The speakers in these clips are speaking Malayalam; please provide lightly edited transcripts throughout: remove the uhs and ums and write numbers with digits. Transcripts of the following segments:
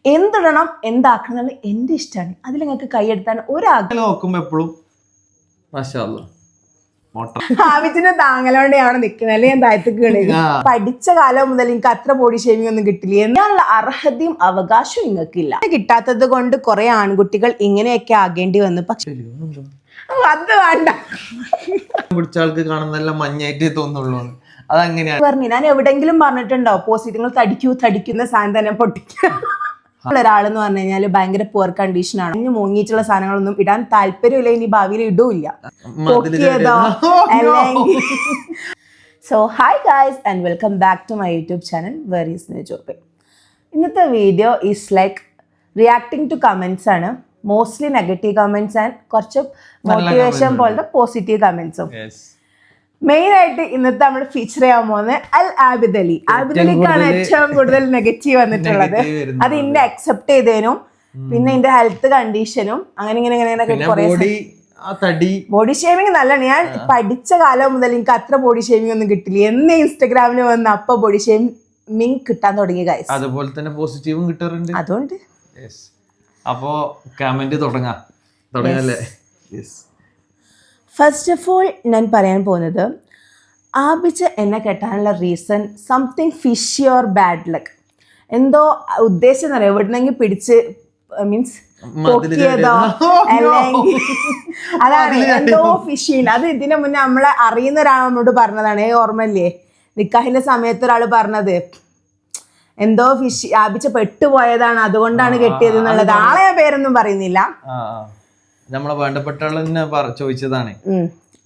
എന്തിടണം എന്താക്കണം എന്റെ ഇഷ്ടമാണ്. അതിൽ നിങ്ങൾക്ക് കൈയെടുത്താൻ ഒരാഗ്രഹം നോക്കുമ്പോ എപ്പോഴും ആവശ്യത്തിന് താങ്ങലോണ്ട് അവിടെ നിൽക്കുന്നത്, അല്ലെങ്കിൽ ഞാൻ താഴത്തേക്ക് പഠിച്ച കാലം മുതൽ എനിക്ക് അത്ര ബോഡി ഷേമിംഗ് ഒന്നും കിട്ടില്ല. എന്നുള്ള അർഹതയും അവകാശവും നിങ്ങൾക്കില്ല. കിട്ടാത്തത് കൊണ്ട് കുറെ ആൺകുട്ടികൾ ഇങ്ങനെയൊക്കെ ആകേണ്ടി വന്നു. പക്ഷെ അത് വേണ്ട, പിടിച്ച ആൾക്ക് കാണുന്നതെല്ലാം മഞ്ഞായിട്ട് തോന്നുള്ളൂ. അതങ്ങനെയാണ് പറഞ്ഞു. ഞാൻ എവിടെയെങ്കിലും പറഞ്ഞിട്ടുണ്ടോ ഓപ്പോസിറ്റ് നിങ്ങൾ തടിക്കുന്ന സാധനം തന്നെ പൊട്ടിക്കുക. ഒരാളെന്ന് പറഞ്ഞു കഴിഞ്ഞാൽ ഭയങ്കര പുവർ കണ്ടീഷനാണ്. ഇനി മുങ്ങിയിട്ടുള്ള സാധനങ്ങളൊന്നും ഇടാൻ താല്പര്യമില്ല, ഇനി ഭാവിയിൽ ഇടൂല്ല. So hi guys and welcome back to my YouTube channel where is Nijob. ഇന്നത്തെ video is like reacting to comments ആണ്. മോസ്റ്റ്ലി നെഗറ്റീവ് കമൻസ് ആൻഡ് കുറച്ച് മോട്ടിവേഷൻ പോലത്തെ പോസിറ്റീവ് കമൻസും. മെയിൻ ആയിട്ട് ഇന്നത്തെ നമ്മൾ ഫീച്ചർ ചെയ്യാൻ പോകുന്നത് ആബിദ് അലി. ആബിദ് അലിക്കാണ് ഏറ്റവും കൂടുതൽ നെഗറ്റീവ് വന്നിട്ടുള്ളത്. അത് ഇന്നെ അക്സെപ്റ്റ് ചെയ്തേനും പിന്നെ എന്റെ ഹെൽത്ത് കണ്ടീഷനും അങ്ങനെ ബോഡി ഷേമിങ് നല്ലതാണ്. ഞാൻ പഠിച്ച കാലം മുതൽ എനിക്ക് അത്ര ബോഡി ഷേമിംഗ് ഒന്നും കിട്ടില്ല. എന്ന് ഇൻസ്റ്റഗ്രാമിൽ വന്ന് അപ്പൊ ബോഡി ഷേമിംഗ് കിട്ടാൻ തുടങ്ങി ഗൈസ്. അതുപോലെ തന്നെ പോസിറ്റീവും കിട്ടാറുണ്ട്. അതുകൊണ്ട് അപ്പോ കമന്റ് തുടങ്ങല്ലേ. ഫസ്റ്റ് ഓഫ് ഓൾ ഞാൻ പറയാൻ പോകുന്നത്, ആബിച്ച എന്നെ കെട്ടാനുള്ള reason something fishy or bad luck. എന്തോ ഉദ്ദേശം എന്ന് പറയാം, എവിടുന്നെങ്കിൽ പിടിച്ച് മീൻസ് പൊക്കിയതോ അല്ലെങ്കിൽ അതാണ് എന്തോ ഫിഷിയുണ്ട്. അത് ഇതിനു മുന്നേ നമ്മളെ അറിയുന്ന ഒരാൾ നമ്മളോട് പറഞ്ഞതാണ്. ഓർമ്മയില്ലേ, നിക്കാഹിന്റെ സമയത്ത് ഒരാൾ പറഞ്ഞത് എന്തോ ഫിഷ് ആബിച്ച പെട്ടുപോയതാണ്, അതുകൊണ്ടാണ് കെട്ടിയത് എന്നുള്ളത്. ആളെ പേരൊന്നും പറയുന്നില്ല, നമ്മളെ വേണ്ടപ്പെട്ട ചോദിച്ചതാണ്.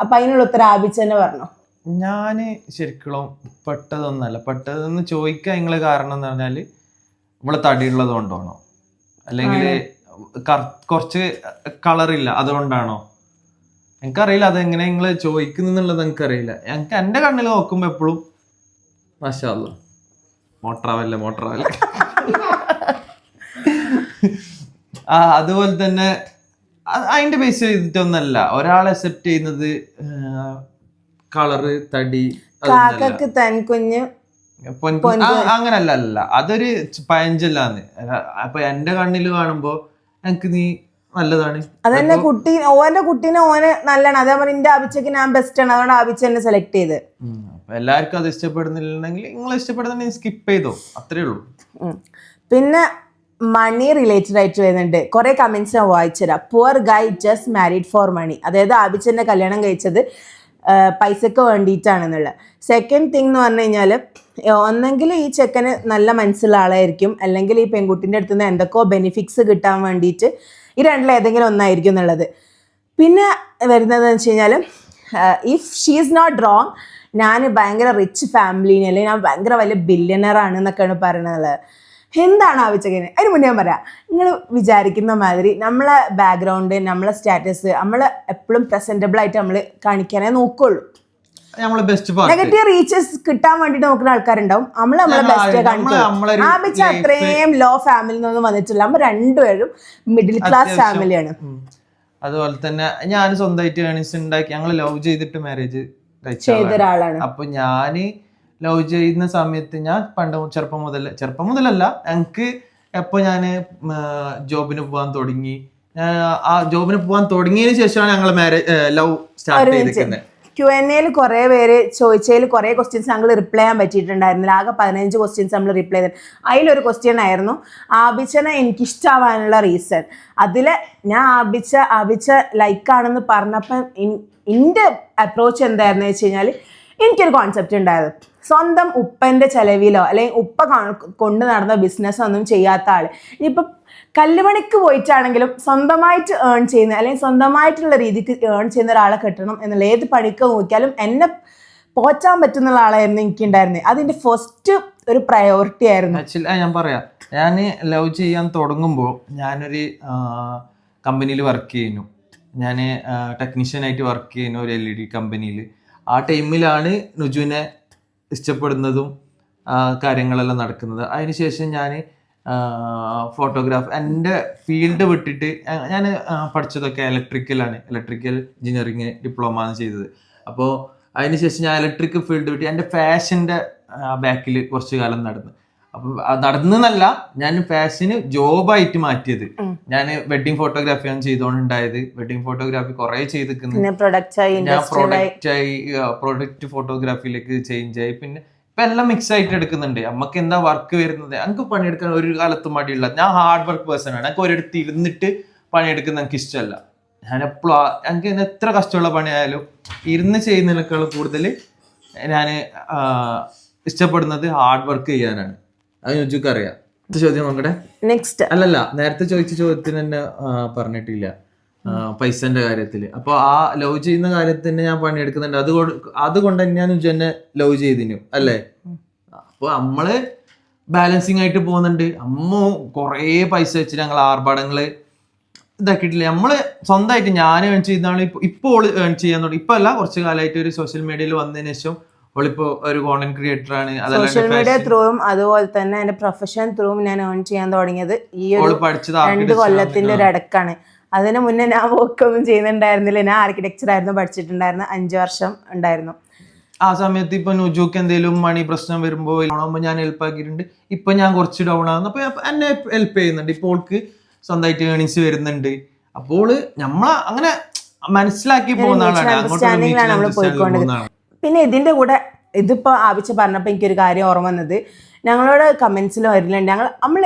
അപ്പൊ അതിനുള്ള ഉത്തരം ആബിച്ച തന്നെ പറഞ്ഞു. ഞാന് ശരിക്കും പെട്ടതൊന്നല്ല. പെട്ടതെന്ന് ചോദിക്കാൻ നിങ്ങള് കാരണം എന്ന് പറഞ്ഞാല് ഇവിടെ തടിയുള്ളത് കൊണ്ടാണോ, അല്ലെങ്കിൽ കുറച്ച് കളറില്ല അതുകൊണ്ടാണോ, എനിക്കറിയില്ല. അതെങ്ങനെ നിങ്ങള് ചോദിക്കുന്നുള്ളത് എനിക്കറിയില്ല. എനിക്ക് എന്റെ കണ്ണിൽ നോക്കുമ്പോ എപ്പോഴും മോട്ടറാവല്ലേ. അതുപോലെ തന്നെ അതിന്റെ ബേസ് ചെയ്തിട്ടൊന്നല്ല ഒരാളെ അക്സെപ്റ്റ് ചെയ്യുന്നത്. കളറ്, തടി അങ്ങനല്ല. അതൊരു പഴഞ്ചൊല്ലാന്ന്. അപ്പൊ എന്റെ കണ്ണില് കാണുമ്പോ എനിക്ക് നീ നല്ലതാണ്. അതന്നെ ഓന്റെ കുട്ടീനെ ഓന് നല്ലതാണ്. അതേപോലെ എന്റെ ആബിച്ചക്ക് ഞാൻ ബെസ്റ്റ് ആണ്, അതുകൊണ്ട് ആബിച്ച എന്നെ സെലക്ട് ചെയ്ത്. അപ്പൊ എല്ലാവർക്കും അത് ഇഷ്ടപ്പെടുന്നില്ലെങ്കിൽ നിങ്ങൾ ഇഷ്ടപ്പെടുന്നുണ്ടെങ്കിൽ സ്കിപ്പ് ചെയ്തോ, അത്രേ ഉള്ളൂ. പിന്നെ മണി റിലേറ്റഡ് ആയിട്ട് വരുന്നുണ്ട് കുറെ കമന്റ്സ് ഞാൻ വായിച്ചുതരാം. Poor guy just married for money. അതായത് ആബിച്ചന്റെ കല്യാണം കഴിച്ചത് പൈസക്ക് വേണ്ടിയിട്ടാണെന്നുള്ള. സെക്കൻഡ് തിങ് എന്ന് പറഞ്ഞു കഴിഞ്ഞാൽ, ഒന്നെങ്കിൽ ഈ ചെക്കന് നല്ല മനസ്സുള്ള ആളായിരിക്കും, അല്ലെങ്കിൽ ഈ പെൺകുട്ടിൻ്റെ അടുത്ത് നിന്ന് എന്തൊക്കെയോ ബെനിഫിറ്റ്സ് കിട്ടാൻ വേണ്ടിയിട്ട് ഈ രണ്ടിൽ ഏതെങ്കിലും ഒന്നായിരിക്കും എന്നുള്ളത്. പിന്നെ വരുന്നതെന്ന് വെച്ച് കഴിഞ്ഞാൽ, if she is not wrong, ഞാൻ ഭയങ്കര റിച്ച് ഫാമിലിനെ അല്ലെങ്കിൽ ഞാൻ ഭയങ്കര വലിയ ബില്യണറാണ് എന്നൊക്കെയാണ് പറയണത്. എന്താണ് ആവശ്യം? അതിന് മുന്നേ ഞാൻ പറയാം, നിങ്ങൾ വിചാരിക്കുന്ന മാതിരി നമ്മളെ ബാക്ക്ഗ്രൗണ്ട്, നമ്മളെ സ്റ്റാറ്റസ് നമ്മൾ എപ്പോഴും പ്രസന്റബിൾ ആയിട്ട് നമ്മൾ കാണിക്കാനേ നോക്കുള്ളൂ. നെഗറ്റീവ് റീച്ചസ് കിട്ടാൻ വേണ്ടിട്ട് നോക്കുന്ന ആൾക്കാരുണ്ടാവും. നമ്മളെ ബെസ്റ്റ് കാണിക്കും. ആബിച്ച അത്രയും ലോ ഫാമിലി നിന്നൊന്നും വന്നിട്ടില്ല. നമ്മൾ രണ്ടുപേരും മിഡിൽ ക്ലാസ് ഫാമിലിയാണ്. അതുപോലെ തന്നെ ഞാൻ സ്വന്തമായിട്ട് ഏണിങ്സ് ഉണ്ടാക്കി. ഞങ്ങൾ ലവ് ചെയ്തിട്ട് മാരേജ് ചെയ്ത ഒരാളാണ്. അപ്പൊ ഞാന് ലവ് ചെയ്യുന്ന സമയത്ത് ഞാൻ പണ്ട് ചെറുപ്പം മുതലല്ല, എനിക്ക് എപ്പോ ഞാന് ജോബിന് പോകാൻ തുടങ്ങി, ആ ജോബിന് പോകാൻ തുടങ്ങിയതിന് ശേഷമാണ് ഞങ്ങൾ ലവ് സ്റ്റാർട്ട് ചെയ്തിരിക്കുന്നത്. Q&Aയിൽ കുറെ പേര് ചോദിച്ചതിൽ കുറെ ക്വസ്റ്റ്യൻസ് ഞങ്ങൾ റിപ്ലൈ ചെയ്യാൻ പറ്റിയിട്ടുണ്ടായിരുന്നില്ല. ആകെ 15 ക്വസ്റ്റ്യൻസ് നമ്മൾ റിപ്ലൈ ചെയ്തത്. അതിലൊരു ക്വസ്റ്റ്യൻ ആയിരുന്നു ആബിച്ചനെ എനിക്കിഷ്ടമാവാനുള്ള റീസൺ. അതിൽ ഞാൻ ആബിച്ച ലൈക്കാണെന്ന് പറഞ്ഞപ്പോൾ എൻ്റെ അപ്രോച്ച് എന്തായിരുന്നു വെച്ച് കഴിഞ്ഞാൽ, എനിക്കൊരു കോൺസെപ്റ്റ് ഉണ്ടായത്, സ്വന്തം ഉപ്പൻ്റെ ചെലവിലോ അല്ലെങ്കിൽ ഉപ്പ കൊണ്ട് നടന്ന ബിസിനസ്സോ ഒന്നും ചെയ്യാത്ത ആൾ ഇനിയിപ്പം കല്ലുപണിക്ക് പോയിട്ടാണെങ്കിലും സ്വന്തമായിട്ട് ഏൺ ചെയ്യുന്ന അല്ലെങ്കിൽ സ്വന്തമായിട്ടുള്ള രീതിക്ക് ഏൺ ചെയ്യുന്ന ഒരാളെ കെട്ടണം എന്നുള്ള. ഏത് പണിക്ക് നോക്കിയാലും എന്നെ പോറ്റാൻ പറ്റുന്ന ആളായിരുന്നു എനിക്കുണ്ടായിരുന്നത്. അതിൻ്റെ ഫസ്റ്റ് ഒരു പ്രയോറിറ്റി ആയിരുന്നു. ഞാൻ പറയാം, ഞാൻ ലവ് ചെയ്യാൻ തുടങ്ങുമ്പോൾ ഞാനൊരു കമ്പനിയിൽ വർക്ക് ചെയ്യുന്നു. ഞാൻ ടെക്നീഷ്യനായിട്ട് വർക്ക് ചെയ്യുന്നു ഒരു LED കമ്പനിയിൽ. ആ ടൈമിലാണ് നുജുവിനെ ഇഷ്ടപ്പെടുന്നതും കാര്യങ്ങളെല്ലാം നടക്കുന്നത്. അതിനുശേഷം ഞാൻ ഫോട്ടോഗ്രാഫ്, എൻ്റെ ഫീൽഡ് വിട്ടിട്ട് ഞാൻ പഠിച്ചതൊക്കെ ഇലക്ട്രിക്കലാണ്. ഇലക്ട്രിക്കൽ എഞ്ചിനീയറിങ് ഡിപ്ലോമയാണ് ചെയ്തത്. അപ്പോൾ അതിനുശേഷം ഞാൻ ഇലക്ട്രിക്കൽ ഫീൽഡ് വിട്ട് എൻ്റെ ഫാഷൻ്റെ ബാക്കിൽ കുറച്ച് കാലം നടന്നു. അപ്പൊ നടന്നല്ല, ഞാൻ ഫാഷന് ജോബായിട്ട് മാറ്റിയത്. ഞാൻ വെഡിങ് ഫോട്ടോഗ്രാഫിയാണ് ചെയ്തോണ്ടുണ്ടായത്. വെഡിങ് ഫോട്ടോഗ്രാഫി കുറെ ചെയ്തിരിക്കുന്നു. ഞാൻ പ്രൊഡക്റ്റ് ഫോട്ടോഗ്രാഫിയിലേക്ക് ചേഞ്ച് ആയി. പിന്നെ ഇപ്പൊ എല്ലാം മിക്സ് ആയിട്ട് എടുക്കുന്നുണ്ട്. നമുക്ക് എന്താ വർക്ക് വരുന്നത്, എനിക്ക് പണിയെടുക്കാൻ ഒരു കാലത്തും മടിയുള്ള, ഞാൻ ഹാർഡ് വർക്ക് പേഴ്സൺ ആണ്. എനിക്ക് ഒരിടത്ത് ഇരുന്നിട്ട് പണിയെടുക്കുന്ന എനിക്ക് ഇഷ്ടമല്ല. ഞാൻ എപ്പോഴും എനിക്ക് എത്ര കഷ്ടമുള്ള പണിയായാലും ഇരുന്ന് ചെയ്യുന്നതിനേക്കാൾ കൂടുതൽ ഞാൻ ഇഷ്ടപ്പെടുന്നത് ഹാർഡ് വർക്ക് ചെയ്യാനാണ്. അത് യോജിക്ക് അറിയാം. ചോദ്യം നോക്കട്ടെ. നെക്സ്റ്റ് അല്ലല്ല, നേരത്തെ ചോദിച്ച ചോദ്യത്തിന് തന്നെ പറഞ്ഞിട്ടില്ല പൈസന്റെ കാര്യത്തില്. അപ്പൊ ആ ലവ് ചെയ്യുന്ന കാര്യത്തിന് ഞാൻ പണിയെടുക്കുന്നുണ്ട്. അതുകൊണ്ട് തന്നെയാണ് എന്നെ ലവ് ചെയ്തിനു അല്ലേ. അപ്പൊ നമ്മള് ബാലൻസിങ് ആയിട്ട് പോകുന്നുണ്ട്. അമ്മ കൊറേ പൈസ വെച്ച് ഞങ്ങൾ ആർഭാടങ്ങള് ഇതാക്കിയിട്ടില്ല. നമ്മള് സ്വന്തമായിട്ട് ഞാൻ ഏൺ ചെയ്യുന്നതാണ്. ഇപ്പോൾ ഏൺ ചെയ്യാൻ തുടങ്ങി. ഇപ്പൊ അല്ല, കുറച്ച് കാലമായിട്ട് ഒരു സോഷ്യൽ മീഡിയയിൽ വന്നതിന് ശേഷം അവളിപ്പോ ഒരു കോണ്ടന്റ് ക്രിയേറ്റർ ആണ്. സോഷ്യൽ മീഡിയ ത്രൂവും അതുപോലെ തന്നെ എന്റെ പ്രൊഫഷൻ ത്രൂവും ഞാൻ ഏൺ ചെയ്യാൻ തുടങ്ങിയത് ഈ ഒരു 2 കൊല്ലത്തിന്റെ ഒരു ഇടക്കാണ്. അതിന് മുന്നേ ഞാൻ വർക്കൊന്നും ചെയ്യുന്നുണ്ടായിരുന്നില്ല. ഞാൻ ആർക്കിടെക്ചർ ആയിരുന്നു പഠിച്ചിട്ടുണ്ടായിരുന്നു. 5 വർഷം ഉണ്ടായിരുന്നു. ആ സമയത്ത് ഇപ്പൊ നുജുക്ക് എന്തെങ്കിലും മണി പ്രശ്നം വരുമ്പോ ഞാൻ ഹെൽപ്പ് ആക്കിയിട്ടുണ്ട്. ഇപ്പൊ ഞാൻ കുറച്ച് ഡൗൺ ആകുന്നു. അപ്പൊ എന്നെ ഹെൽപ്പ് ചെയ്യുന്നുണ്ട്. ഇപ്പോൾ സ്വന്തമായിട്ട് ഏണിങ്സ് വരുന്നുണ്ട്. അപ്പോൾ നമ്മള അങ്ങനെ മനസ്സിലാക്കി പോകുന്ന ആളാണ്. പിന്നെ ഇതിന്റെ കൂടെ ഇതിപ്പോ ആവശ്യം പറഞ്ഞപ്പോ എനിക്കൊരു കാര്യം ഓർമ്മ വന്നത്, ഞങ്ങളോട് കമന്റ്സിൽ വരില്ലുണ്ട്, നമ്മൾ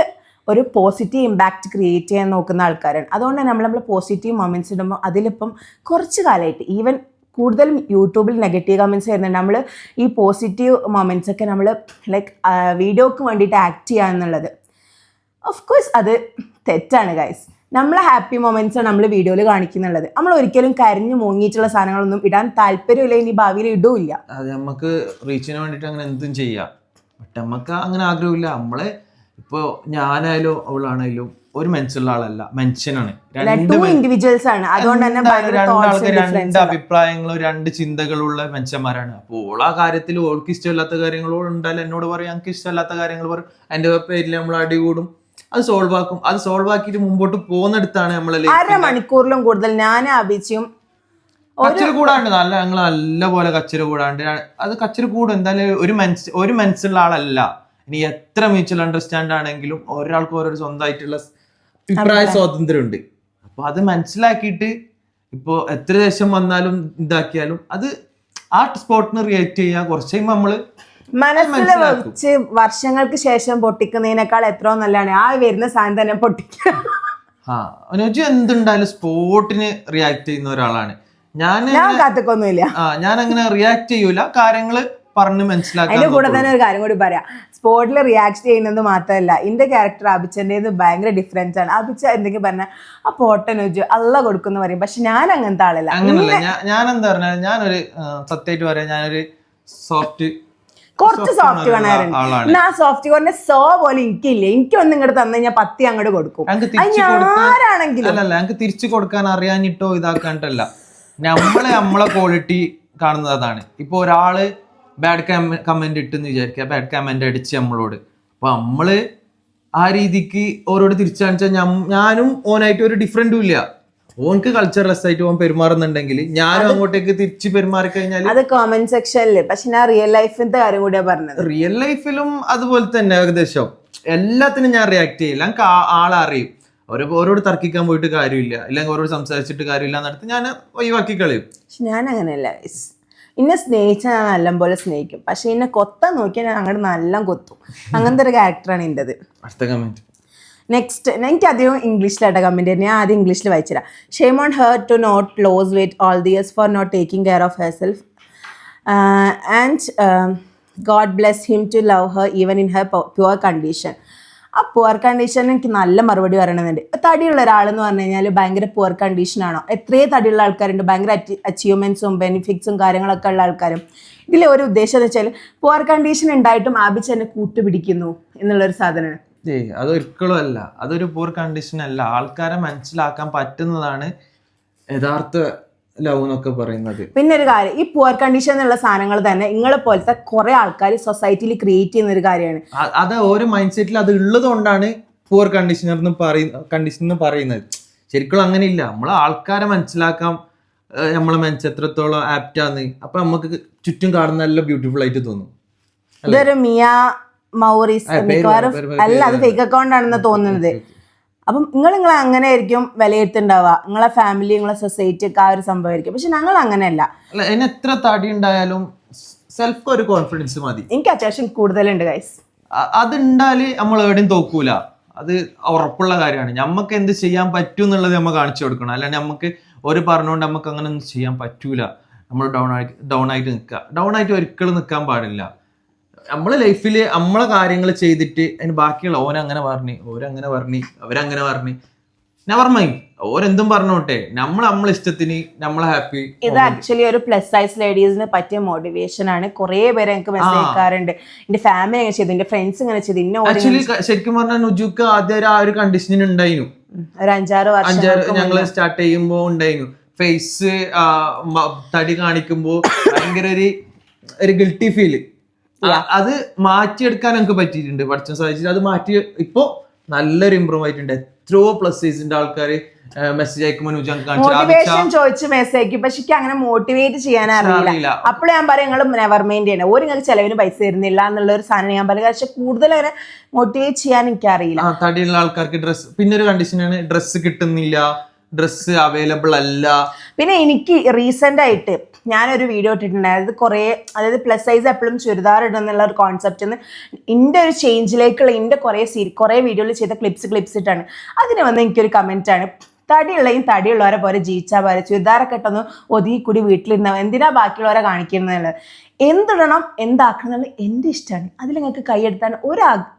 ഒരു പോസിറ്റീവ് ഇമ്പാക്റ്റ് ക്രിയേറ്റ് ചെയ്യാൻ നോക്കുന്ന ആൾക്കാരാണ്. അതുകൊണ്ട് തന്നെ നമ്മൾ പോസിറ്റീവ് മൊമെന്റ്സ് ഇടുമ്പോൾ അതിലിപ്പം കുറച്ച് കാലമായിട്ട് ഈവൻ കൂടുതലും യൂട്യൂബിൽ നെഗറ്റീവ് കമൻറ്റ്സ് വരുന്നുണ്ട്. നമ്മൾ ഈ പോസിറ്റീവ് മൊമെന്റ്സ് ഒക്കെ നമ്മൾ ലൈക്ക് വീഡിയോക്ക് വേണ്ടിയിട്ട് ആക്ട് ചെയ്യുക എന്നുള്ളത് ഓഫ് കോഴ്സ് അത് തെറ്റാണ് ഗൈസ്. നമ്മളെ ഹാപ്പി മൊമെന്റ്സ് നമ്മൾ വീഡിയോയിൽ കാണിക്കുന്നുള്ളത്. നമ്മൾ ഒരിക്കലും കരഞ്ഞു മൂങ്ങിയിട്ടുള്ള സാധനങ്ങളൊന്നും ഇടാൻ താല്പര്യമില്ല, ഇനി ഭാവിയിൽ ഇടൂല്ല. അത് നമുക്ക് റീച്ചിന് വേണ്ടിയിട്ട് അങ്ങനെ എന്തും ചെയ്യാം. ബട്ട് നമുക്ക് അങ്ങനെ ആഗ്രഹമില്ല. നമ്മളെ ഇപ്പൊ ഞാനായാലും അവളാണേലും ഒരു മനുഷ്യനുള്ള ആളല്ല, മനുഷ്യനാണ്. രണ്ട് അഭിപ്രായങ്ങളും 2 ചിന്തകളുള്ള മനുഷ്യന്മാരാണ്. അപ്പോൾ ഓളാ കാര്യത്തിൽ ഓൾക്ക് ഇഷ്ടമില്ലാത്ത കാര്യങ്ങളോ ഉണ്ടായാലും എന്നോട് പറയും, എനിക്ക് ഇഷ്ടമില്ലാത്ത കാര്യങ്ങൾ പറയും. അതിന്റെ പേരിൽ നമ്മൾ അടികൂടും, അത് സോൾവ് ആക്കും. അത് സോൾവ് ആക്കിയിട്ട് മുമ്പോട്ട് പോകുന്നിടത്താണ് നമ്മളെ 1/2 മണിക്കൂറിലും കൂടുതൽ ഞാൻ അഭിച്ചും കച്ചറ കൂടാണ്ട് ഞങ്ങൾ നല്ല പോലെ കച്ചറ കൂടാണ്ട്. അത് കച്ചറ കൂടും എന്തായാലും. ഒരു മനസ്സുള്ള ആളല്ല. ഇനി എത്ര മ്യൂച്വൽ അണ്ടർസ്റ്റാൻഡ് ആണെങ്കിലും ഒരാൾക്ക് ഓരോരു സ്വന്തമായിട്ടുള്ള അഭിപ്രായ സ്വാതന്ത്ര്യം ഉണ്ട്. അപ്പൊ അത് മനസ്സിലാക്കിയിട്ട് ഇപ്പൊ എത്ര ദേശം വന്നാലും ഇതാക്കിയാലും അത് ആ സ്പോട്ടിന് റിയാക്ട് ചെയ്യുക. കുറച്ച് കഴിയുമ്പോൾ നമ്മള് മനസ്സിൽ വെച്ച് വർഷങ്ങൾക്ക് ശേഷം പൊട്ടിക്കുന്നതിനേക്കാൾ എത്രയോ നല്ലതാണ് ആ വരുന്ന സാധനം തന്നെ പൊട്ടിക്കുക. അനുജ് എന്തുണ്ടായാലും സ്പോട്ടിന് റിയാക്ട് ചെയ്യുന്ന ഒരാളാണ്. ഞാൻ കാത്തൊക്കൊന്നുമില്ല. ഞാൻ അങ്ങനെ റിയാക്ട് ചെയ്യൂല, കാര്യങ്ങള് പറഞ്ഞ് മനസ്സിലാക്കാൻ. അതിന്റെ കൂടെ തന്നെ ഒരു കാര്യം കൂടി പറയാം, സ്പോട്ടിൽ റിയാക്ട് ചെയ്യുന്നത് മാത്രമല്ല, എന്റെ ക്യാരക്ടർ അഭിച്ചേന്റെ ഭയങ്കര ഡിഫറൻസ് ആണ്. അഭിച്ച എന്തെങ്കിലും പറഞ്ഞാൽ ആ പോട്ടനുജ് അല്ല കൊടുക്കുന്ന പറയും. പക്ഷെ ഞാൻ അങ്ങനത്തെ ആളല്ല. അങ്ങനല്ല. ഞാൻ എന്താ പറഞ്ഞാൽ ഞാനൊരു സത്യമായിട്ട് പറയാം, ഞാനൊരു കുറച്ച് സോഫ്റ്റ് കാണാറുണ്ട്. ആ സോഫ്റ്റ് കോർണർ സോ പോലെ എനിക്കില്ല. എനിക്കൊന്നും ഇങ്ങോട്ട് തന്നു കഴിഞ്ഞാൽ 10 അങ്ങോട്ട് കൊടുക്കും. ആരാണെങ്കിലും അല്ലല്ല, ഞങ്ങൾക്ക് തിരിച്ചു കൊടുക്കാൻ അറിയാനിട്ടോ ഇതാക്കാനിട്ടല്ല. നമ്മളെ ക്വാളിറ്റി കാണുന്നത് അതാണ്. ഇപ്പൊ ഒരാള് ബാഡ് കമന്റ് ഇട്ടെന്ന് വിചാരിക്കുക, ബാഡ് കമന്റ് അടിച്ച് നമ്മളോട്. അപ്പൊ നമ്മള് ആ രീതിക്ക് ഓരോട് തിരിച്ചു കാണിച്ചാൽ ഞാനും ഓനായിട്ട് ഒരു ഡിഫറൻറ്റും ഇല്ല. ഓനക്ക് കൾച്ചറലെസ് ആയിട്ട് ഓൻ പെരുമാറുന്നുണ്ടെങ്കിൽ ഞാനും അങ്ങോട്ടേക്ക് തിരിച്ച് പെരുമാറി കഴിഞ്ഞാൽ അത് കമന്റ് സെക്ഷനില്. പക്ഷെ ഞാൻ റിയൽ ലൈഫിന്റെ കാര്യം കൂടിയാ പറഞ്ഞത്. റിയൽ ലൈഫിലും അതുപോലെ തന്നെ ഏകദേശം എല്ലാത്തിനും ഞാൻ റിയാക്ട് ചെയ്യില്ല. എനിക്ക് ആളെ അറിയും. ഓരോട് തർക്കിക്കാൻ പോയിട്ട് കാര്യമില്ല, അല്ലെങ്കിൽ ഓരോട് സംസാരിച്ചിട്ട് കാര്യമില്ല എന്നിടത്ത് ഞാൻ ഒഴിവാക്കി കളയും. പക്ഷെ ഞാൻ അങ്ങനെയല്ല. എന്നെ സ്നേഹിച്ചാൽ ഞാൻ നല്ലപോലെ സ്നേഹിക്കും. പക്ഷെ എന്നെ കൊത്താൻ നോക്കിയാൽ ഞാൻ അങ്ങോട്ട് നല്ല കൊത്തും. അങ്ങനത്തെ ഒരു ക്യാരക്ടറാണ് എൻ്റെത്. അടുത്ത കമന്റ്. നെക്സ്റ്റ്, എനിക്ക് അധികം ഇംഗ്ലീഷിലായിട്ട് കമന്റ് ഞാൻ ആദ്യം ഇംഗ്ലീഷിൽ വായിച്ചുതരാം. Shame on her to not lose weight all the years for not taking care of her self and God bless him to love her even in her pure condition. ആ പുവർ കണ്ടീഷൻ എനിക്ക് നല്ല മറുപടി പറയണമെന്നുണ്ട്. തടിയുള്ള ഒരാളെന്ന് പറഞ്ഞു കഴിഞ്ഞാൽ ഭയങ്കര പുവർ കണ്ടീഷനാണോ? എത്രയോ തടിയുള്ള ആൾക്കാരുണ്ട്, ഭയങ്കര അച്ചീവ്മെന്റ്സും ബെനിഫിറ്റ്സും കാര്യങ്ങളൊക്കെ ഉള്ള ആൾക്കാരും. ഇതിൽ ഒരു ഉദ്ദേശം എന്ന് വെച്ചാൽ പുവർ കണ്ടീഷൻ ഉണ്ടായിട്ടും ആബിച്ച് എന്നെ കൂട്ടുപിടിക്കുന്നു എന്നുള്ളൊരു സാധനമാണ്. അതൊരിക്കലും അല്ല, അതൊരു പുവർ കണ്ടീഷൻ അല്ല. ആൾക്കാരെ മനസ്സിലാക്കാൻ പറ്റുന്നതാണ് യഥാർത്ഥ ലവ് എന്നൊക്കെ പറയുന്നത്. പിന്നെ ഒരു കാര്യം, ഈ പുവർ കണ്ടീഷൻ എന്നുള്ള സാധനങ്ങൾ തന്നെ നിങ്ങളെ പോലത്തെ കുറെ ആൾക്കാർ സൊസൈറ്റിയിൽ ക്രിയേറ്റ് ചെയ്യുന്ന ഒരു കാര്യമാണ്. അത് ഓരോ മൈൻഡ് സെറ്റിൽ അത് ഉള്ളത് കൊണ്ടാണ് പുവർ കണ്ടീഷൻ എന്ന് പറയുന്നത്. ശരിക്കും അങ്ങനെയില്ല. നമ്മളെ ആൾക്കാരെ മനസ്സിലാക്കാം, നമ്മളെ മനസ്സ് എത്രത്തോളം ആപ്റ്റാന്ന്. അപ്പൊ നമുക്ക് ചുറ്റും കാണുന്ന നല്ല ബ്യൂട്ടിഫുൾ ആയിട്ട് തോന്നും. ഇതൊരു മിയ മൗറീസ് മിക്കവാറും അല്ല, അത് ഫേക്ക് അക്കൗണ്ട് ആണെന്ന് തോന്നുന്നത്. അപ്പം നിങ്ങൾ അങ്ങനെ ആയിരിക്കും വിലയിരുത്തുണ്ടാവുക, നിങ്ങളെ ഫാമിലി നിങ്ങളെ സൊസൈറ്റി ഒക്കെ ആ ഒരു സംഭവമായിരിക്കും. പക്ഷെ ഞങ്ങൾ അങ്ങനെയല്ല. അല്ല, അതിന് എത്ര തടി ഉണ്ടായാലും സെൽഫ് ഒരു കോൺഫിഡൻസ് മതി. എനിക്ക് അത്യാവശ്യം കൂടുതലുണ്ട് ഗൈസ്. അതുണ്ടാല് നമ്മൾ എവിടെയും തോക്കൂല, അത് ഉറപ്പുള്ള കാര്യമാണ്. നമുക്ക് എന്ത് ചെയ്യാൻ പറ്റും എന്നുള്ളത് നമ്മൾ കാണിച്ചു കൊടുക്കണം. അല്ലാണ്ട് നമുക്ക് ഒരു പറഞ്ഞുകൊണ്ട് നമുക്ക് അങ്ങനെ ഒന്നും ചെയ്യാൻ പറ്റൂല. നമ്മൾ ഡൗൺ ആയിട്ട് നിൽക്കുക, ഡൗൺ ആയിട്ട് ഒരിക്കലും നിൽക്കാൻ പാടില്ല. നമ്മളെ ലൈഫിൽ നമ്മളെ കാര്യങ്ങൾ ചെയ്തിട്ട് അതിന് ബാക്കിയുള്ള ഓരങ്ങനെ പറഞ്ഞു, അവരങ്ങനെ പറഞ്ഞു, നെവർ മൈൻഡ്, ഓരെന്തും പറഞ്ഞോട്ടെ, നമ്മളെ ഇഷ്ടത്തിന് നമ്മളെ ഹാപ്പി. ഇത് ആക്ച്വലി ഒരു പ്ലസ് സൈസ് ലേഡീസിന് പറ്റിയ മോട്ടിവേഷൻ ആണ്. കുറെ പേര് എനിക്ക് മെസ്സേജ് അയക്കാറുണ്ട്, എന്റെ ഫാമിലി അങ്ങനെ ചെയ്തു, എന്റെ ഫ്രണ്ട്സ് ഇങ്ങനെ ചെയ്തു. ആക്ച്വലി ശരിക്കും പറഞ്ഞാൽ നുജുക്ക് ആദ്യം ആ ഒരു കണ്ടീഷനിൽ ഉണ്ടായിരുന്നു. ഒരു 5-6 വർഷം ഞങ്ങള് സ്റ്റാർട്ട് ചെയ്യുമ്പോ ഉണ്ടായിരുന്നു. ഫേസ് തടി കാണിക്കുമ്പോ ഭയങ്കര ഒരു ഗിൽറ്റി ഫീല്. അത് മാറ്റിയെടുക്കാൻ നമുക്ക് പറ്റിയിട്ടുണ്ട്, പഠിച്ച സാധിച്ചിട്ട്. അത് മാറ്റി ഇപ്പൊ നല്ലൊരു ഇമ്പ്രൂവ് ആയിട്ടുണ്ട്. എത്രയോ പ്ലസ് സൈസിന്റെ ആൾക്കാര് മെസ്സേജ് അയക്കുമ്പോൾ മോട്ടിവേഷൻ ചോദിച്ച് മെസ്സേജ് അയക്കും. പക്ഷെ എനിക്ക് അങ്ങനെ മോട്ടിവേറ്റ് ചെയ്യാൻ അറിയില്ല. അപ്പോൾ ഞാൻ പറയും നിങ്ങൾ നെവർ മൈൻഡ് ചെയ്യണം, ഒരു നിങ്ങൾക്ക് ചെലവിന് പൈസ തരുന്നില്ല എന്നുള്ള ഒരു സാധനം ഞാൻ പറയും. പക്ഷെ കൂടുതൽ അങ്ങനെ മോട്ടിവേറ്റ് ചെയ്യാൻ എനിക്ക് അറിയില്ല. തടിയുള്ള ആൾക്കാർക്ക് ഡ്രസ്സ്, പിന്നെ ഒരു കണ്ടീഷനാണ് ഡ്രസ്സ് കിട്ടുന്നില്ല, ഡ്രസ്സ് അവൈലബിൾ അല്ല. പിന്നെ എനിക്ക് റീസെന്റ് ആയിട്ട് ഞാനൊരു വീഡിയോ ഇട്ടിട്ടുണ്ടായത് അതായത് പ്ലസ് സൈസ് എപ്പോഴും ചുരിദാർ ഇടുന്നുള്ള ഒരു കോൺസെപ്റ്റ് എൻ്റെ ഒരു ചേഞ്ചിലേക്കുള്ള എൻ്റെ കുറേ വീഡിയോയിൽ ചെയ്ത ക്ലിപ്സ് ഇട്ടാണ്. അതിന് വന്ന് എനിക്കൊരു കമന്റ് ആണ്, തടിയുള്ളവരെ പോലെ ജീവിച്ചാൽ പോലെ ചുരിദാറൊക്കെ ഇട്ടൊന്ന് ഒതുങ്ങി കൂടി വീട്ടിലിരുന്ന എന്തിനാ ബാക്കിയുള്ളവരെ കാണിക്കുന്നത്, എന്തിടണം എന്താക്കണം എന്നുള്ളത് എൻ്റെ ഇഷ്ടമാണ്. അതിൽ നിങ്ങൾക്ക് കൈയെടുത്താൻ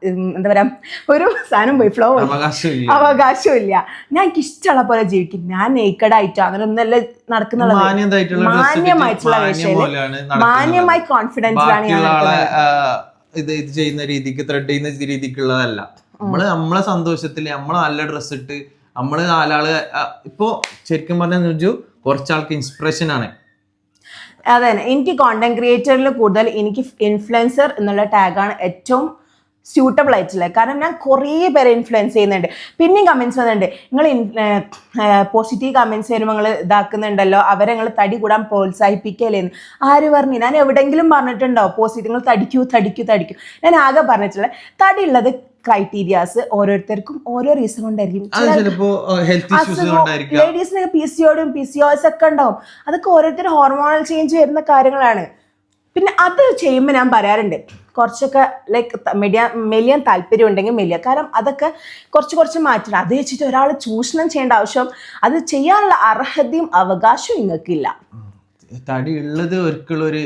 എന്താ പറയാ ഒരു സാധനം പോയി ഫ്ലോ അവകാശമില്ല. ഞാൻ എനിക്ക് ഇഷ്ടമുള്ള പോലെ ജീവിക്കും. ഞാൻ നേക്കഡായിട്ടോ അങ്ങനെ ഒന്നല്ല നടക്കുന്നുള്ളത്. മാന്യമായിട്ടുള്ള വിഷയം, മാന്യമായി കോൺഫിഡൻസിലാണ് ഞാൻ ഇത് ചെയ്യുന്ന രീതിക്ക്, ത്രെഡ് ചെയ്യുന്ന രീതിക്കുള്ളതല്ല. നമ്മളെ സന്തോഷത്തില് നമ്മളെ നല്ല ഡ്രസ്സ് ഇട്ട് നമ്മള് നാലാള് ഇപ്പൊ ശരിക്കും പറഞ്ഞാൽ നുജു കുറച്ചാൾക്ക് ഇൻസ്പിറേഷൻ ആണ്. അതെ, എനിക്ക് കോണ്ടന്റ് ക്രിയേറ്ററിൽ കൂടുതൽ എനിക്ക് ഇൻഫ്ലുവൻസർ എന്നുള്ള ടാഗാണ് ഏറ്റവും സ്യൂട്ടബിൾ ആയിട്ടുള്ളത്. കാരണം ഞാൻ കുറേ പേരെ ഇൻഫ്ലുവൻസ് ചെയ്യുന്നുണ്ട്. പിന്നെയും കമൻസ് വന്നിട്ടുണ്ട്, നിങ്ങൾ പോസിറ്റീവ് കമൻസ് വരുമ്പോൾ നിങ്ങൾ ഇതാക്കുന്നുണ്ടല്ലോ, അവരെ നിങ്ങൾ തടി കൂടാൻ പ്രോത്സാഹിപ്പിക്കലേന്ന്. ആര് പറഞ്ഞു? ഞാൻ എവിടെയെങ്കിലും പറഞ്ഞിട്ടുണ്ടോ പോസിറ്റീവ് നിങ്ങൾ തടിക്കൂ? ഞാൻ ആകെ പറഞ്ഞിട്ടുള്ളത് തടി ഉള്ളത് ക്രൈറ്റീരിയാസ് ഓരോരുത്തർക്കും ഓരോ റീസൺ കൊണ്ടായിരിക്കും. ലേഡീസിന് PCOS ഒക്കെ ഉണ്ടാവും. അതൊക്കെ ഓരോരുത്തർ ഹോർമോണൽ ചേഞ്ച് വരുന്ന കാര്യങ്ങളാണ്. പിന്നെ അത് ചെയ്യുമ്പോൾ ഞാൻ പറയാറുണ്ട്, കുറച്ചൊക്കെ മെലിയാൻ താല്പര്യം ഉണ്ടെങ്കിൽ മെലിയ. കാരണം അതൊക്കെ കുറച്ച് മാറ്റണം. അത് വെച്ചിട്ട് ഒരാൾ ചൂഷണം ചെയ്യേണ്ട ആവശ്യം, അത് ചെയ്യാനുള്ള അർഹതയും അവകാശവും നിങ്ങൾക്കില്ല. തടി ഉള്ളത് ഒരിക്കലും ഒരു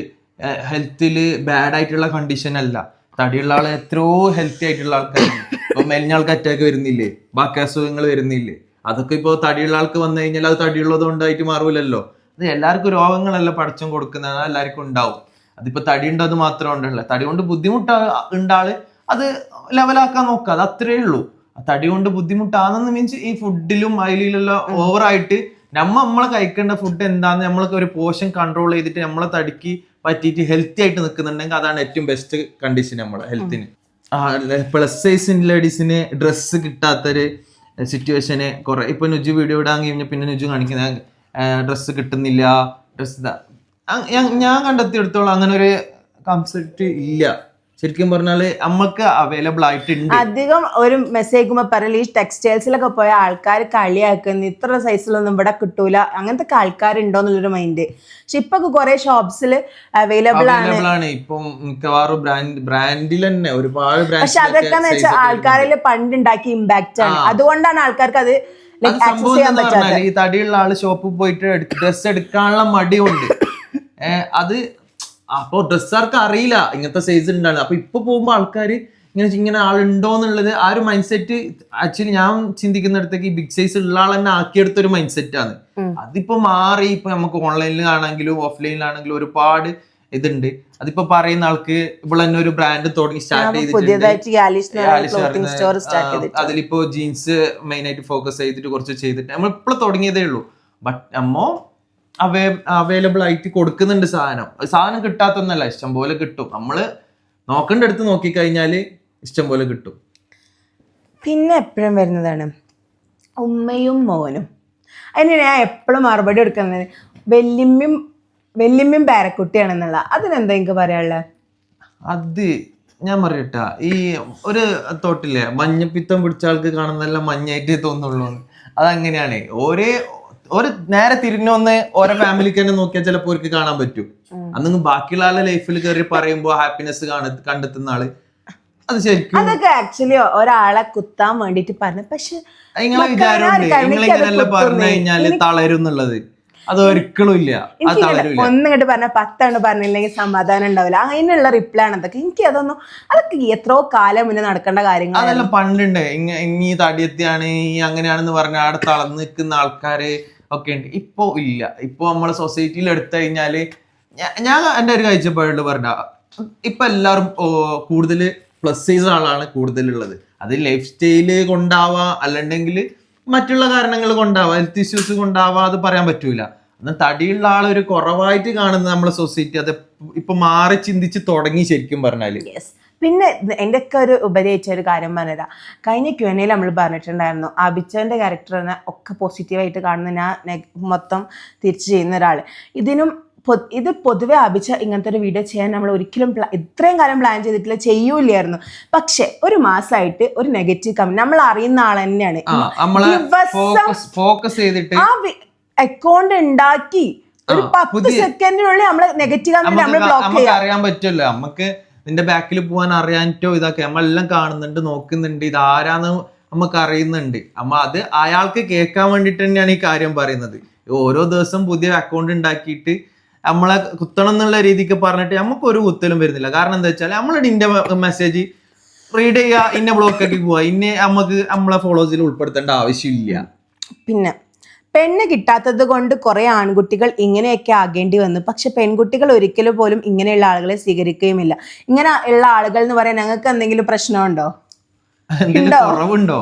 ഹെൽത്തില് ബാഡ് ആയിട്ടുള്ള കണ്ടീഷൻ അല്ല. തടിയുള്ള ആള് എത്രയോ ഹെൽത്തി ആയിട്ടുള്ള ആൾക്കാരുണ്ട്. ഇപ്പൊ മെലിഞ്ഞ ആൾക്ക് അറ്റാക്ക് വരുന്നില്ലേ, ബാക്കി അസുഖങ്ങൾ വരുന്നില്ലേ? അതൊക്കെ ഇപ്പൊ തടിയുള്ള ആൾക്ക് വന്നു കഴിഞ്ഞാൽ അത് തടിയുള്ളത് കൊണ്ടായിട്ട് മാറൂലല്ലോ. അത് എല്ലാവർക്കും രോഗങ്ങളല്ല പടച്ചം കൊടുക്കുന്നത്, എല്ലാവർക്കും ഉണ്ടാവും. അതിപ്പോ തടി ഉണ്ടോ അത് മാത്രം ഉണ്ടല്ല. തടി കൊണ്ട് ബുദ്ധിമുട്ടാള് അത് ലെവലാക്കാൻ നോക്കുക, അത് അത്രേ ഉള്ളൂ. തടി കൊണ്ട് ബുദ്ധിമുട്ടാണെന്ന് മീൻസ് ഈ ഫുഡിലും അതിലുള്ള ഓവറായിട്ട് നമ്മളെ കഴിക്കേണ്ട ഫുഡ് എന്താന്ന് നമ്മൾക്ക് ഒരു പോർഷൻ കൺട്രോൾ ചെയ്തിട്ട് നമ്മളെ തടിക്ക് പറ്റിയിട്ട് ഹെൽത്തി ആയിട്ട് നിൽക്കുന്നുണ്ടെങ്കിൽ അതാണ് ഏറ്റവും ബെസ്റ്റ് കണ്ടീഷൻ നമ്മളെ ഹെൽത്തിന്. പ്ലസ് സൈസ് ലേഡീസിന് ഡ്രസ്സ് കിട്ടാത്തൊരു സിറ്റുവേഷന് കുറെ ഇപ്പൊ നുജു വീഡിയോ ഇടാൻ കഴിഞ്ഞാൽ പിന്നെ നുജു കാണിക്കുന്ന ഡ്രസ്സ് കിട്ടുന്നില്ല, ഞാൻ കണ്ടെത്തിയെടുത്തോളം അങ്ങനെ ഒരു കൺസെപ്റ്റ് ഇല്ല. ശരിക്കും പറഞ്ഞാല് നമ്മൾക്ക് അവൈലബിൾ ആയിട്ടുണ്ട്. അധികം ഒരു മെസ്സേജ് അയക്കുമ്പോൾ പറയല് ഈ ടെക്സ്റ്റൈൽസിലൊക്കെ പോയ ആൾക്കാർ കളിയാക്കുന്നു, ഇത്ര സൈസിലൊന്നും ഇവിടെ കിട്ടൂല, അങ്ങനത്തെ ആൾക്കാരുണ്ടോ എന്നുള്ളൊരു മൈൻഡ്. പക്ഷെ ഇപ്പൊ കുറെ ഷോപ്സിൽ അവൈലബിൾ ആണ്. ഇപ്പം മിക്കവാറും ബ്രാൻഡിൽ തന്നെ ഒരുപാട്. പക്ഷെ അതൊക്കെ എന്ന് വെച്ചാൽ ആൾക്കാരിൽ പണ്ടുണ്ടാക്കിയ ഇമ്പാക്ട് ആണ്. അതുകൊണ്ടാണ് ആൾക്കാർക്ക് അത് ഈ തടിയുള്ള ആള് ഷോപ്പിൽ പോയിട്ട് ഡ്രസ് എടുക്കാനുള്ള മടിയുണ്ട്. അത് അപ്പൊ ഡ്രസ്സാർക്ക് അറിയില്ല ഇങ്ങനത്തെ സൈസ് ഉണ്ടാണ്. അപ്പൊ ഇപ്പൊ പോകുമ്പോ ആൾക്കാര് ഇങ്ങനെ ആളുണ്ടോ എന്നുള്ളത് ആ ഒരു മൈൻഡ് സെറ്റ് ആക്ച്വലി ഞാൻ ചിന്തിക്കുന്നിടത്തേക്ക് ഈ ബിഗ് സൈസ് ഉള്ള ആൾ തന്നെ ആക്കിയെടുത്തൊരു മൈൻഡ് സെറ്റ് ആണ്. അതിപ്പോ മാറി. ഇപ്പൊ നമുക്ക് ഓൺലൈനിലാണെങ്കിലും ഓഫ്ലൈനിലാണെങ്കിലും ഒരുപാട് ഇതുണ്ട്. അതിപ്പോ പറയുന്ന ആൾക്ക് ഇപ്പോൾ തന്നെ ഒരു ബ്രാൻഡ് തുടങ്ങി സ്റ്റാർട്ട് ചെയ്തിട്ടുണ്ട്. അതിലിപ്പോ ജീൻസ് മെയിൻ ആയിട്ട് ഫോക്കസ് ചെയ്തിട്ട് കുറച്ച് ചെയ്തിട്ട് നമ്മൾ ഇപ്പോൾ തുടങ്ങിയതേ ഉള്ളൂ. ബട്ട് നമ്മോ അവൈലബിൾ ആയിട്ട് കൊടുക്കുന്നുണ്ട്. സാധനം കിട്ടാത്തൊന്നല്ല, ഇഷ്ടം പോലെ കിട്ടും. നമ്മള് നോക്കേണ്ട അടുത്ത് നോക്കിക്കഴിഞ്ഞാല് ഇഷ്ടം പോലെ കിട്ടും. പിന്നെ എപ്പോഴും വരുന്നതാണ് ഉമ്മയും മോനും. അതിന് ഞാൻ എപ്പോഴും മറുപടി കൊടുക്കുന്നത് വല്യമ്മയും പേരക്കുട്ടിയാണെന്നുള്ള. അതിനെന്താ എനിക്ക് പറയാനുള്ളത്? അത് ഞാൻ പറയട്ടാ, ഈ ഒരു തോട്ടില്ലേ, മഞ്ഞപ്പിത്തം പിടിച്ച ആൾക്ക് കാണുന്നതെല്ലാം മഞ്ഞായിട്ടേ തോന്നുള്ളൂ. അതങ്ങനെയാണ്. ഒരു നേരെ തിരിഞ്ഞൊന്ന് ഓരോ ഫാമിലിക്ക് തന്നെ നോക്കിയാൽ ചിലപ്പോൾ അവർക്ക് കാണാൻ പറ്റും. അന്ന് ബാക്കിയുള്ള ആളുടെ ലൈഫിൽ കയറി പറയുമ്പോ ഹാപ്പിനെസ് കണ്ടെത്തുന്ന ആള് അത് ശരിക്കും അതൊക്കെ ആക്ച്വലി ഒരാളെ കുത്താൻ വേണ്ടിട്ട് പറഞ്ഞു. പക്ഷെ നിങ്ങളെ വിചാരമുണ്ട് നിങ്ങളിങ്ങനെല്ലാം പറഞ്ഞു കഴിഞ്ഞാല് തളരും എന്നുള്ളത്. അത് ഒരിക്കലും ഇല്ല, അത് തളരില്ല. ഒന്നിങ്ങോട്ട് പറഞ്ഞ 10 പറഞ്ഞില്ലെങ്കിൽ സമാധാനം ഉണ്ടാവില്ല. അതിനുള്ള റിപ്ലൈ ആണ് അതൊക്കെ. എനിക്ക് അതൊക്കെ എത്രയോ കാലം മുന്നേ നടക്കേണ്ട കാര്യങ്ങൾ. അതെല്ലാം പണ്ടുണ്ട്. ഇനി തടിയത്തിയാണ് ഈ അങ്ങനെയാണെന്ന് പറഞ്ഞ അവിടെ തളർന്ന് നിൽക്കുന്ന ആൾക്കാര് ഒക്കെ ഉണ്ട്. ഇപ്പൊ ഇല്ല. ഇപ്പൊ നമ്മളെ സൊസൈറ്റിയിൽ എടുത്തു കഴിഞ്ഞാല് ഞാൻ എൻ്റെ ഒരു കാഴ്ചപ്പാട് പറഞ്ഞ ഇപ്പൊ എല്ലാവരും കൂടുതൽ പ്ലസ് സൈസ് ആളാണ് കൂടുതലുള്ളത്. അത് ലൈഫ് സ്റ്റൈല് കൊണ്ടാവാ, അല്ലെന്നുണ്ടെങ്കിൽ മറ്റുള്ള കാരണങ്ങൾ കൊണ്ടാവാം, ഹെൽത്ത് ഇഷ്യൂസ് കൊണ്ടാവാം, അത് പറയാൻ പറ്റൂല. എന്നാൽ തടിയുള്ള ആളൊരു കുറവായിട്ട് കാണുന്ന നമ്മളെ സൊസൈറ്റി അത് ഇപ്പൊ മാറി ചിന്തിച്ച് തുടങ്ങി ശരിക്കും പറഞ്ഞാല്. പിന്നെ എൻ്റെ ഒക്കെ ഒരു ഉപദേശിച്ച ഒരു കാര്യം പറഞ്ഞതാ, കഴിഞ്ഞ Q&A നമ്മൾ പറഞ്ഞിട്ടുണ്ടായിരുന്നു ആബിച്ചന്റെ ക്യാരക്ടറിനെ ഒക്കെ പോസിറ്റീവായിട്ട് കാണുന്ന, ഞാൻ മൊത്തം തിരിച്ചു ചെയ്യുന്ന ഒരാൾ. ഇത് പൊതുവെ ആബിച്ച ഇങ്ങനത്തെ ഒരു വീഡിയോ ചെയ്യാൻ നമ്മൾ ഒരിക്കലും ഇത്രയും കാലം പ്ലാൻ ചെയ്തിട്ടില്ല, ചെയ്യൂലായിരുന്നു. പക്ഷെ ഒരു മാസമായിട്ട് ഒരു നെഗറ്റീവ് കമന്റ്, നമ്മൾ അറിയുന്ന ആൾ തന്നെയാണ്, ഫോക്കസ് ചെയ്തിട്ട് ആ അക്കൗണ്ട് ഉണ്ടാക്കി ഒരു 10 സെക്കൻഡിനുള്ളിൽ നമ്മള് നെഗറ്റീവ് കമന്റ് നമ്മൾ ബ്ലോക്ക് ചെയ്യാം. അറിയാൻ പറ്റുമല്ലോ, നമുക്ക് നിന്റെ ബാക്കിൽ പോകാൻ അറിയാനിട്ടോ ഇതൊക്കെ നമ്മളെല്ലാം കാണുന്നുണ്ട്, നോക്കുന്നുണ്ട്, ഇത് ആരാന്ന് നമുക്ക് അറിയുന്നുണ്ട്. അത് അയാൾക്ക് കേൾക്കാൻ വേണ്ടിട്ട് തന്നെയാണ് ഈ കാര്യം പറയുന്നത്. ഓരോ ദിവസം പുതിയ അക്കൗണ്ട് ഉണ്ടാക്കിയിട്ട് നമ്മളെ കുത്തണം എന്നുള്ള രീതിക്ക് പറഞ്ഞിട്ട് നമുക്ക് ഒരു കുത്തലും വരുന്നില്ല. കാരണം എന്താ വെച്ചാൽ നമ്മളുടെ ഇന്റെ മെസ്സേജ് റീഡ് ചെയ്യുക, ഇന്ന ബ്ലോക്ക് ആക്കി പോവുക, ഇന്നെ നമുക്ക് നമ്മളെ ഫോളോവേഴ്സിൽ ഉൾപ്പെടുത്തേണ്ട ആവശ്യമില്ല. പിന്നെ പെണ്ണ് കിട്ടാത്തത് കൊണ്ട് കുറെ ആൺകുട്ടികൾ ഇങ്ങനെയൊക്കെ ആകേണ്ടി വന്നു. പക്ഷെ പെൺകുട്ടികൾ ഒരിക്കലും പോലും ഇങ്ങനെയുള്ള ആളുകളെ സ്വീകരിക്കുകയുമില്ല. ഇങ്ങനെ ഉള്ള ആളുകൾ എന്ന് പറയാൻ ഞങ്ങൾക്ക് എന്തെങ്കിലും പ്രശ്നമുണ്ടോ? കുറവുണ്ടോ?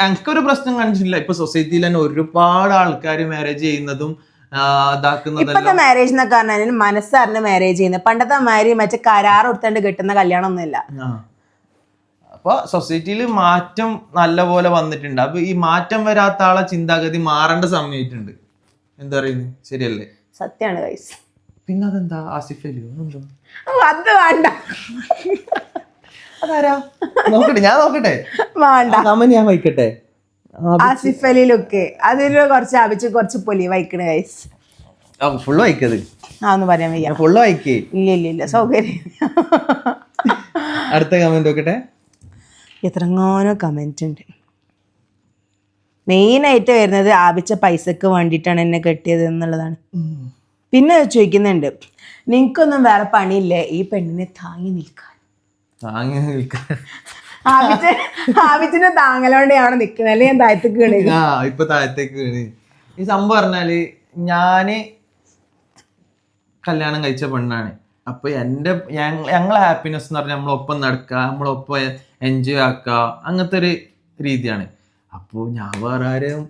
എനിക്കൊരു പ്രശ്നം കാണിച്ചില്ല. ഇപ്പൊ സൊസൈറ്റിയിൽ തന്നെ ഒരുപാട് ആൾക്കാർ മാരേജ് ചെയ്യുന്നതും ഇപ്പത്തെ മാരേജ് എന്നൊക്കെ പറഞ്ഞാൽ മനസ്സറിഞ്ഞ് മാരേജ് ചെയ്യുന്നത്. പണ്ടത്തെ മാരേജ് മറ്റേ കരാർ കൊടുത്തോണ്ട് കിട്ടുന്ന കല്യാണം ഒന്നുമില്ല. അപ്പൊ സൊസൈറ്റിയിൽ മാറ്റം നല്ല പോലെ വന്നിട്ടുണ്ട്. അപ്പൊ ഈ മാറ്റം വരാത്ത ആളെ ചിന്താഗതി മാറേണ്ട സമയമായിട്ടുണ്ട്. എന്താ പറയുന്നത്, ശരിയല്ലേ? സത്യാണ് ഗൈസ്. പിന്നെ അതെന്താ ആസിഫ് അലിയോ? അത് വേണ്ട, അതാരാ? നോക്കട്ടെ, ഞാൻ നോക്കട്ടെ, ഞാൻ വായിക്കട്ടെ. ആസിഫ് അലിയിലൊക്കെ അതിന് കുറച്ച് ആവശ്യ കുറച്ച് പൊലി വായിക്കണ ഗൈസ്. ഫുള്ള് വായിക്കത് ഒന്ന് പറയാൻ വയ്യ. ഫുള്ള് വായിക്കേ? ഇല്ല സൗകര്യം. അടുത്ത കമന്റ് നോക്കട്ടെ. എത്രങ്ങാനോ കമന്റ് ഉണ്ട്. മെയിനായിട്ട് വരുന്നത് ആബിച്ച പൈസക്ക് വേണ്ടിയിട്ടാണ് എന്നെ കെട്ടിയത് എന്നുള്ളതാണ്. പിന്നെ ചോദിക്കുന്നുണ്ട്, നിങ്ങൾക്കൊന്നും വേറെ പണിയില്ലേ ഈ പെണ്ണിനെ താങ്ങി നിൽക്കാൻ? ആബിച്ചിനെ താങ്ങലോണ്ട് അവിടെ നിൽക്കുന്നത്, അല്ലെ ഞാൻ താഴത്തേക്ക് വീണ്. ഇപ്പൊ താഴത്തേക്ക് വീണ്. ഈ സംഭവം പറഞ്ഞാല് ഞാന് കല്യാണം കഴിച്ച പെണ്ണാണ്. അപ്പൊ ഞങ്ങളെ ഹാപ്പിനെസ് എന്ന് പറഞ്ഞാൽ നമ്മളൊപ്പം നടക്കുക, നമ്മളൊപ്പം എൻജോയ് ആക്കുക, അങ്ങനത്തെ ഒരു രീതിയാണ്. അപ്പൊ ഞാൻ വേറെ ആരും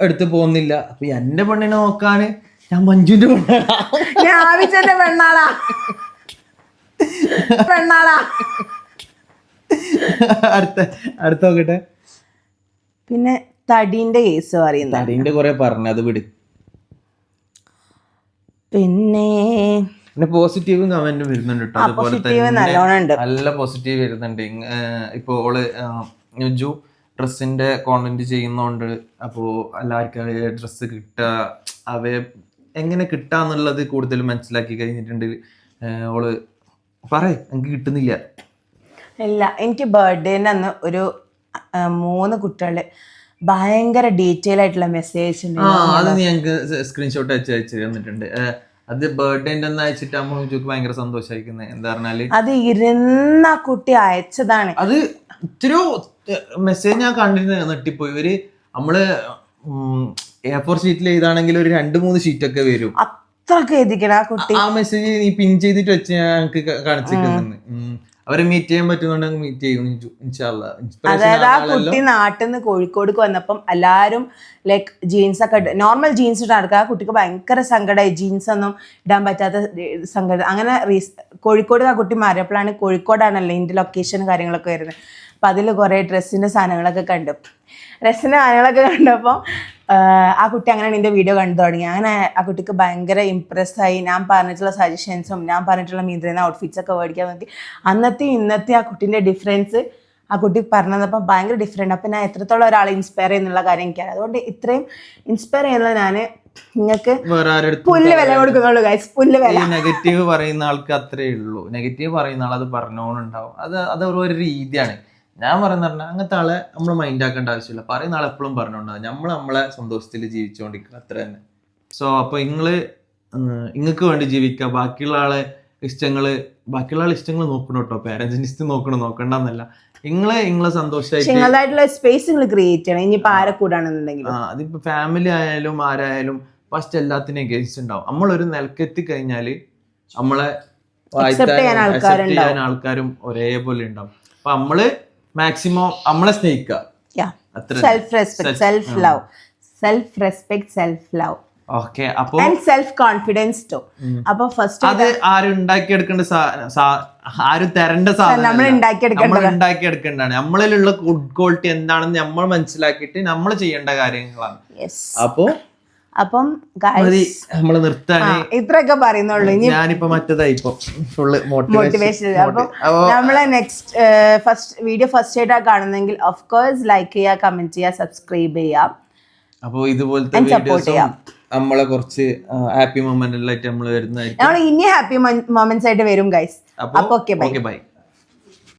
എടുത്ത് പോകുന്നില്ല. അപ്പൊ എന്റെ പെണ്ണിനെ നോക്കാന് ഞാൻ മഞ്ജുന്റെ പെണ്ണാളാ. അടുത്ത നോക്കട്ടെ. പിന്നെ തടീന്റെ കേസ് പറയുന്നത്, തടീന്റെ കുറെ പറഞ്ഞു, അത് വിട്. പിന്നെ പോസിറ്റീവും കമന്റും വരുന്നുണ്ട് കേട്ടോ. അതുപോലെ തന്നെ നല്ല പോസിറ്റീവ് വരുന്നുണ്ട്. ഇപ്പൊ ഓള് നുജു ഡ്രസ്സിന്റെ കോണ്ടന്റ് ചെയ്യുന്നോണ്ട് അപ്പോ എല്ലാവർക്കും ഡ്രസ്സ് കിട്ടുക, അവയെ എങ്ങനെ കിട്ടാന്നുള്ളത് കൂടുതൽ മനസ്സിലാക്കി കഴിഞ്ഞിട്ടുണ്ട്. ഓള് എനിക്ക് കിട്ടുന്നില്ല. ഇല്ല, എനിക്ക് ബർത്ത്ഡേന്റെ അന്ന് ഒരു 3 കുട്ടികള് ഭയങ്കര ഡീറ്റെയിൽ ആയിട്ടുള്ള മെസ്സേജ് ഉണ്ട്. അത് നീ ഞങ്ങൾക്ക് സ്ക്രീൻഷോട്ട് അയച്ചു തന്നിട്ടുണ്ട്. അത് ബർത്ത്ഡേന്റെ അന്ന് അയച്ചിട്ട് അമ്മ ഭയങ്കര സന്തോഷമായിരിക്കുന്നത്. എന്താ പറഞ്ഞാല് അത് ഇരുന്ന കുട്ടി അയച്ചതാണ്. അത് ഇത്തിരി മെസ്സേജ് ഞാൻ കണ്ടിരുന്ന നെട്ടിപ്പോയി. നമ്മള് A4 ഷീറ്റിൽ എഴുതാണെങ്കിൽ ഒരു 2-3 ഷീറ്റൊക്കെ വരും. അത്രക്ക് എഴുതിക്കണം ആ കുട്ടി. ആ മെസ്സേജ് നീ പിൻ ചെയ്തിട്ട് വെച്ച് ഞങ്ങൾക്ക് കാണിച്ചിരിക്കുന്നുണ്ട്. അവരെ മീറ്റ് ചെയ്യാൻ പറ്റുന്നുണ്ടെങ്കിൽ മീറ്റ് ചെയ്യും ഇൻഷാല്ലാ. അതായത് ആ കുട്ടി നാട്ടിൽ നിന്ന് കോഴിക്കോടേക്ക് വന്നപ്പം എല്ലാവരും ലൈക്ക് ജീൻസ് ഒക്കെ നോർമൽ ജീൻസ് ഇട്ട് നടക്കുക. ആ കുട്ടിക്ക് ഭയങ്കര സങ്കടമായി, ജീൻസ് ഒന്നും ഇടാൻ പറ്റാത്ത സങ്കടം. അങ്ങനെ കോഴിക്കോട് ആ കുട്ടി മാറിയപ്പോഴാണ്, കോഴിക്കോടാണല്ലോ ഇതിന്റെ ലൊക്കേഷൻ കാര്യങ്ങളൊക്കെ വരുന്നത്. അപ്പം അതിൽ കുറേ ഡ്രസ്സിൻ്റെ സാധനങ്ങളൊക്കെ കണ്ടു. ഡ്രസ്സിൻ്റെ സാധനങ്ങളൊക്കെ കണ്ടപ്പോൾ ആ കുട്ടി അങ്ങനെ എൻ്റെ വീഡിയോ കണ്ടു തുടങ്ങി. അങ്ങനെ ആ കുട്ടിക്ക് ഭയങ്കര ഇമ്പ്രസ്സായി. ഞാൻ പറഞ്ഞിട്ടുള്ള സജഷൻസും ഞാൻ പറഞ്ഞിട്ടുള്ള മീന്ദ്രേന്ന ഔട്ട്ഫിറ്റ്സൊക്കെ മേടിക്കാൻ നോക്കി. അന്നത്തെ ഇന്നത്തെ ആ കുട്ടീൻ്റെ ഡിഫറൻസ് ആ കുട്ടി പറഞ്ഞപ്പോൾ ഭയങ്കര ഡിഫറെൻ്റ്. അപ്പം ഞാൻ എത്രത്തോളം ഒരാളെ ഇൻസ്പയർ ചെയ്യുന്നുള്ള കാര്യം എനിക്കറിയാം. അതുകൊണ്ട് ഇത്രയും ഇൻസ്പയർ ചെയ്യുന്നത് ഞാൻ നിങ്ങൾക്ക് പുല്ല് വില കൊടുക്കുന്നുള്ളൂ ഗൈസ്, പുല്ല് വില. നെഗറ്റീവ് പറയുന്ന ആൾക്ക് അത്രേ ഉള്ളൂ. നെഗറ്റീവ് പറയുന്ന ആൾ അത് പറഞ്ഞോണ്ടുണ്ടാവും. അത് ഒരു രീതിയാണ്. ഞാൻ പറയുന്ന പറഞ്ഞാൽ അങ്ങനത്തെ ആളെ നമ്മൾ മൈൻഡ് ആക്കേണ്ട ആവശ്യമില്ല. പറയുന്ന ആൾ എപ്പോഴും പറഞ്ഞോണ്ടാവും. നമ്മളെ സന്തോഷത്തിൽ ജീവിച്ചുകൊണ്ടിരിക്കുക, അത്ര തന്നെ. സോ അപ്പൊ നിങ്ങൾക്ക് വേണ്ടി ജീവിക്കുക. ബാക്കിയുള്ള ആളെ ഇഷ്ടങ്ങൾ നോക്കണം കേട്ടോ. പാരന്റ്സിന്റെ ഇഷ്ടം നോക്കണ്ടെന്നല്ല. നിങ്ങളെ സന്തോഷമായിട്ട് നിങ്ങളായിട്ടുള്ള സ്പേസ് നിങ്ങൾ ക്രിയേറ്റ് ചെയ്യണം. ഇനിയിപ്പോ ആരെ കൂടാണെന്നുണ്ടെങ്കിൽ അതിപ്പോ ഫാമിലി ആയാലും ആരായാലും ഫസ്റ്റ് എല്ലാത്തിനും എഗേൻസ്റ്റ് ഉണ്ടാവും. നമ്മളൊരു നിലക്കെത്തി കഴിഞ്ഞാല് നമ്മളെ ചെയ്യാൻ ആൾക്കാരും ഒരേപോലെ ഉണ്ടാവും. അപ്പൊ നമ്മള് മാക്സിമം നമ്മളെ സ്നേഹിക്കുക. Self respect, self love, self respect, self love. Okay. അപ്പൊ സെൽഫ് കോൺഫിഡൻസ് ടു. അപ്പൊ ഫസ്റ്റ് അത് ആരും ഉണ്ടാക്കിയെടുക്കേണ്ട ആരും തരേണ്ട സാധനം നമ്മൾ ഉണ്ടാക്കിയെടുക്കേണ്ടതാണ്. നമ്മളിലുള്ള ഗുഡ് ക്വാളിറ്റി എന്താണെന്ന് നമ്മൾ മനസ്സിലാക്കിയിട്ട് നമ്മൾ ചെയ്യേണ്ട കാര്യങ്ങളാണ്. അപ്പം നമ്മള് നിർത്താന് ഇത്രയൊക്കെ പറയുന്നുള്ളൂ. ഞാനിപ്പോ മറ്റേതായിപ്പോ ഫുള്ള് മോട്ടിവേഷൻ. അപ്പം നമ്മളെ നെക്സ്റ്റ് വീഡിയോ ഫസ്റ്റ് ആയിട്ടാ കാണുന്നെങ്കിൽ ഓഫ് കോഴ്സ് ലൈക്ക് ചെയ്യുക, കമന്റ് ചെയ്യുക, സബ്സ്ക്രൈബ് ചെയ്യാം. അപ്പൊ ഇതുപോലത്തെ വീഡിയോസും നമ്മളെ കുറച്ച് ഹാപ്പി മൊമെന്റിലായിട്ട് നമ്മൾ വരുന്നതായിരിക്കും. നമ്മൾ ഇനി ഹാപ്പി മൊമെന്റ്സ് ആയിട്ട് വരും ഗൈസ്. അപ്പൊ ഓക്കെ ബൈ.